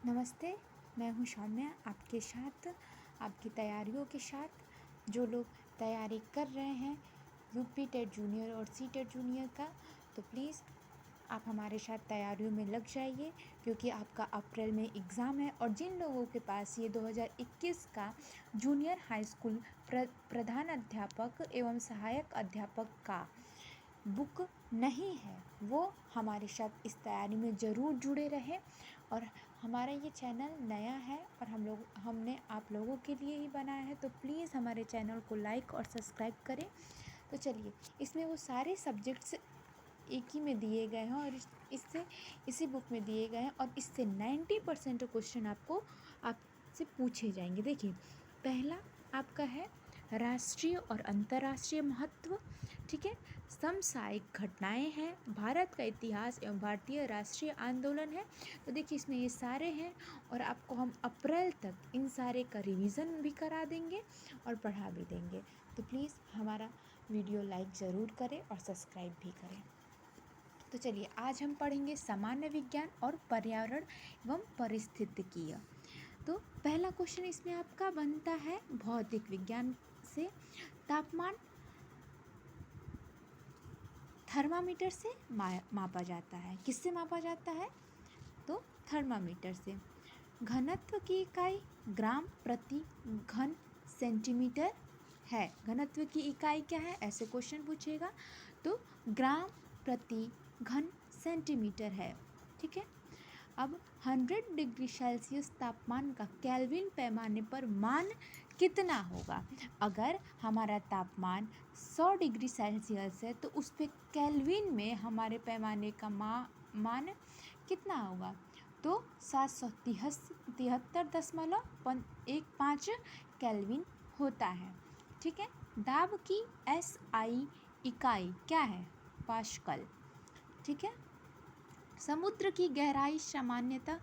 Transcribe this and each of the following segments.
नमस्ते, मैं हूँ सौम्या आपके साथ, आपकी तैयारियों के साथ। जो लोग तैयारी कर रहे हैं यूपी टेट जूनियर और सी टेट जूनियर का, तो प्लीज़ आप हमारे साथ तैयारियों में लग जाइए, क्योंकि आपका अप्रैल में एग्ज़ाम है। और जिन लोगों के पास ये 2021 का जूनियर हाई स्कूल प्रधान अध्यापक एवं सहायक अध्यापक का बुक नहीं है, वो हमारे साथ इस तैयारी में ज़रूर जुड़े रहें। और हमारा ये चैनल नया है और हमने आप लोगों के लिए ही बनाया है, तो प्लीज़ हमारे चैनल को लाइक और सब्सक्राइब करें। तो चलिए, इसमें वो सारे सब्जेक्ट्स एक ही में दिए गए हैं और इसी बुक में दिए गए हैं, और इससे 90% क्वेश्चन आपसे पूछे जाएंगे। देखिए, पहला आपका है राष्ट्रीय और अंतर्राष्ट्रीय महत्व, ठीक है। समसामयिक घटनाएं हैं, भारत का इतिहास एवं भारतीय राष्ट्रीय आंदोलन है। तो देखिए, इसमें ये सारे हैं और आपको हम अप्रैल तक इन सारे का रिवीजन भी करा देंगे और पढ़ा भी देंगे। तो प्लीज़ हमारा वीडियो लाइक ज़रूर करें और सब्सक्राइब भी करें। तो चलिए, आज हम पढ़ेंगे सामान्य विज्ञान और पर्यावरण एवं पारिस्थितिकीय। तो पहला क्वेश्चन इसमें आपका बनता है भौतिक विज्ञान से। तापमान थर्मामीटर से मापा जाता है। किससे मापा जाता है? तो थर्मामीटर से। घनत्व की इकाई ग्राम प्रति घन सेंटीमीटर है। घनत्व की इकाई क्या है, ऐसे क्वेश्चन पूछेगा, तो ग्राम प्रति घन सेंटीमीटर है, ठीक है। अब 100 डिग्री सेल्सियस तापमान का केल्विन पैमाने पर मान कितना होगा? अगर हमारा तापमान 100 डिग्री सेल्सियस है तो उस पे केल्विन में हमारे पैमाने का मान कितना होगा? तो 773.15 केल्विन होता है, ठीक है। दाब की SI इकाई क्या है? पास्कल, ठीक है। समुद्र की गहराई सामान्यतः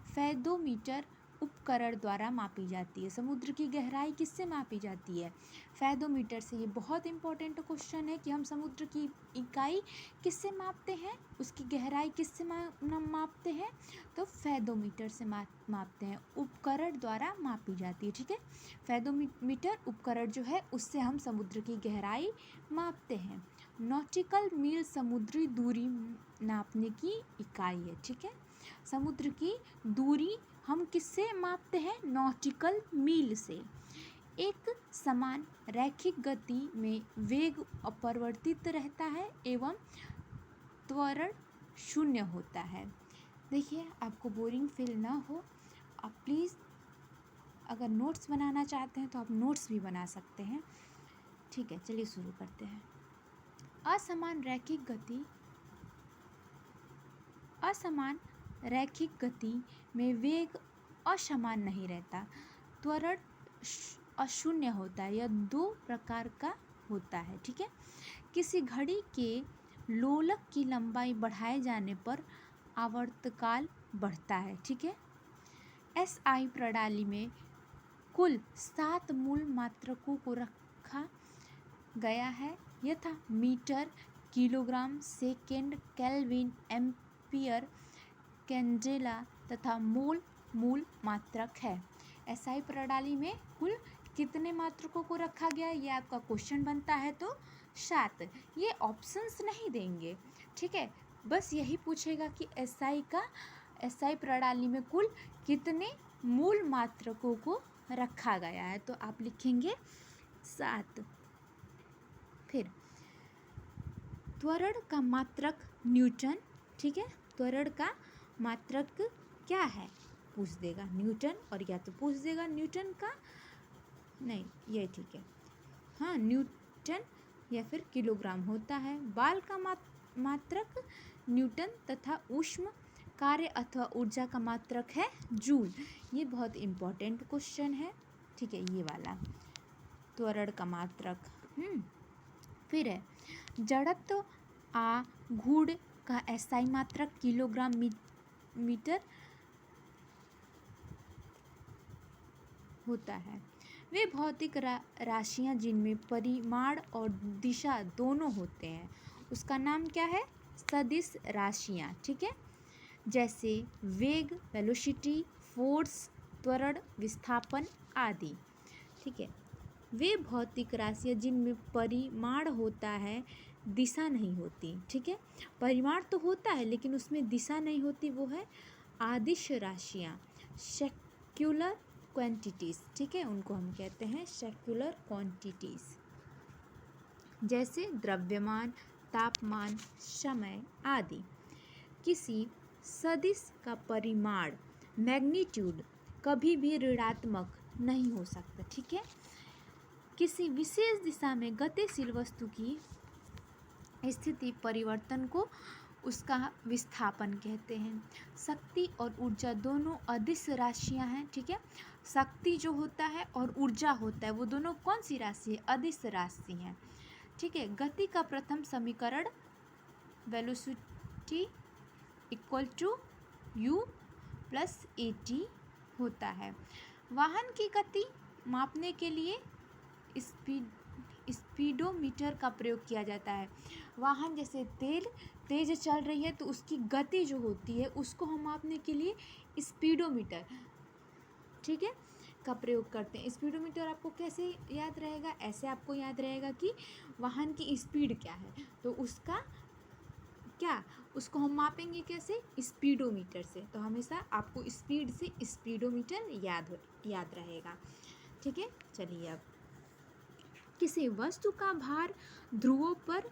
फेदोमीटर उपकरण द्वारा मापी जाती है। समुद्र की गहराई किससे मापी जाती है? फेदोमीटर से। ये बहुत इंपॉर्टेंट क्वेश्चन है कि हम समुद्र की इकाई किससे मापते हैं, उसकी गहराई किससे मापते हैं? तो फेदोमीटर से मापते हैं, उपकरण द्वारा मापी जाती है, ठीक है। फेदोमीटर उपकरण जो है उससे हम समुद्र की गहराई मापते हैं। नॉटिकल मील समुद्री दूरी नापने की इकाई है, ठीक है। समुद्र की दूरी हम किससे मापते हैं? नॉटिकल मील से। एक समान रैखिक गति में वेग अपरिवर्तित रहता है एवं त्वरण शून्य होता है। देखिए, आपको बोरिंग फील ना हो, आप प्लीज़ अगर नोट्स बनाना चाहते हैं तो आप नोट्स भी बना सकते हैं, ठीक है। चलिए शुरू करते हैं। असमान रैखिक गति में वेग असमान नहीं रहता, त्वरण अशून्य होता है। यह दो प्रकार का होता है, ठीक है। किसी घड़ी के लोलक की लंबाई बढ़ाए जाने पर आवर्तकाल बढ़ता है, ठीक है। SI प्रणाली में कुल 7 मूल मात्रकों को रखा गया है, यथा metre, kilogram, second, kelvin, ampere, candela तथा मोल मूल मात्रक है। SI प्रणाली में कुल कितने मात्रकों को रखा गया है, ये आपका क्वेश्चन बनता है, तो 7। ये ऑप्शंस नहीं देंगे, ठीक है। बस यही पूछेगा कि SI प्रणाली में कुल कितने मूल मात्रकों को रखा गया है, तो आप लिखेंगे 7। फिर त्वरण का मात्रक न्यूटन, ठीक है। त्वरण का मात्रक क्या है पूछ देगा, न्यूटन, और या तो पूछ देगा न्यूटन का, नहीं ये ठीक है, हाँ न्यूटन या फिर किलोग्राम होता है। बाल का मात्रक न्यूटन तथा ऊष्म कार्य अथवा ऊर्जा का मात्रक है जूल। ये बहुत इम्पोर्टेंट क्वेश्चन है, ठीक है, ये वाला त्वरण का मात्रक। फिर है जड़त्व आघूर्ण का SI मात्रक किलोग्राम मीटर होता है। वे भौतिक राशियां जिनमें परिमाण और दिशा दोनों होते हैं, उसका नाम क्या है? सदिश राशियां, ठीक है। जैसे वेग वेलोसिटी, फोर्स, त्वरण, विस्थापन आदि। ठीक है, वे भौतिक राशियाँ जिनमें परिमाण होता है, दिशा नहीं होती। ठीक है, परिमाण तो होता है लेकिन उसमें दिशा नहीं होती, वो है अदिश राशियाँ, सेक्युलर क्वांटिटीज़। ठीक है, उनको हम कहते हैं सेक्युलर क्वांटिटीज़, जैसे द्रव्यमान, तापमान, समय आदि। किसी सदिश का परिमाण, मैग्नीट्यूड, कभी भी ऋणात्मक नहीं हो सकता। ठीक है, किसी विशेष दिशा में गतिशील वस्तु की स्थिति परिवर्तन को उसका विस्थापन कहते हैं। शक्ति और ऊर्जा दोनों अदिश राशियां हैं। ठीक है, शक्ति जो होता है और ऊर्जा होता है वो दोनों कौन सी राशि है? अदिश राशि हैं। ठीक है, गति का प्रथम समीकरण velocity equal to u plus at होता है। वाहन की गति मापने के लिए स्पीडोमीटर का प्रयोग किया जाता है। वाहन जैसे तेज चल रही है तो उसकी गति जो होती है उसको हम मापने के लिए स्पीडोमीटर, ठीक है, का प्रयोग करते हैं। स्पीडोमीटर आपको कैसे याद रहेगा? ऐसे आपको याद रहेगा कि वाहन की स्पीड क्या है, तो उसको हम मापेंगे कैसे? स्पीडोमीटर से। तो हमेशा आपको स्पीड से स्पीडोमीटर याद रहेगा। ठीक है, चलिए अब किसी वस्तु का भार ध्रुवों पर